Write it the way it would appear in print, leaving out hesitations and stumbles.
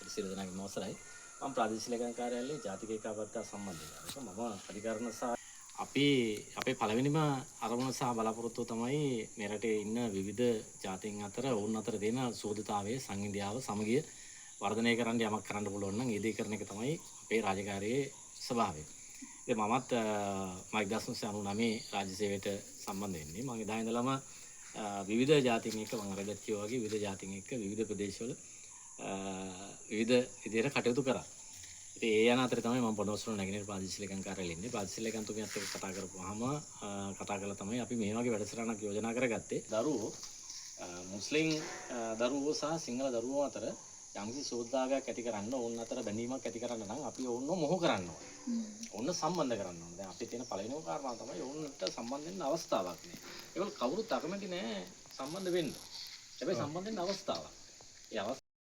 සියලු දෙනාගේම අවසරයි. මම ප්‍රාදේශීය ලේකම් කාර්යාලයේ ජාතික ඒකාබද්ධතා සම්බන්ධය. ඒක මම අධිකරණ සහ අපේ පළවෙනිම අරමුණ සහ බලාපොරොත්තුව තමයි මේ රටේ ඉන්න විවිධ ජාතීන් අතර ඔවුන් අතර තියෙන සුහදතාවය, සංහිඳියාව, සමගිය වර්ධනය කරන්න යමක් කරන්න පුළුවන් නම් ඒ දේ කරන එක තමයි අපේ රාජකාරියේ ස්වභාවය. ඉතින් මමත් 1999 රාජ්‍ය සේවයට සම්බන්ධ වෙන්නේ. මම එදා ඉඳලම විවිධ ජාතීන් එක්ක මම අරගත්තියෝ වගේ විවිධ ජාතීන් එක්ක විවිධ ප්‍රදේශවල විවිධ විදිහට කටයුතු කරා. ඉතින් ඒ යන අතරේ තමයි මම පොඩොස්වල නැගෙනහිර ප්‍රාදේශීය ලේකම් කාර්යාලයේ ඉන්නේ. ප්‍රාදේශීය ලේකම්තුමියත් එක්ක කතා කරපුවාම කතා කළා තමයි අපි මේ වගේ වැඩසටහනක් යෝජනා කරගත්තේ. දරුවෝ මුස්ලිම් දරුවෝ සහ සිංහල දරුවෝ අතර යම්කිසි සෝදාගයක් ඇති කරන්න ඕන අතර බැඳීමක් ඇති කරන්න නම් අපි ඕන්නව මොහො කරන්න ඕනේ. ඕන්න සම්බන්ධ කරන්න ඕනේ. දැන් අපිට තියෙන පළවෙනිම කාරණාව තමයි ඕන්නට සම්බන්ධ වෙන්න අවස්ථාවක් නෑ. ඒවල කවුරුත් අකමැති නෑ සම්බන්ධ වෙන්න. හැබැයි සම්බන්ධ වෙන්න අවස්ථාවක්. ඒ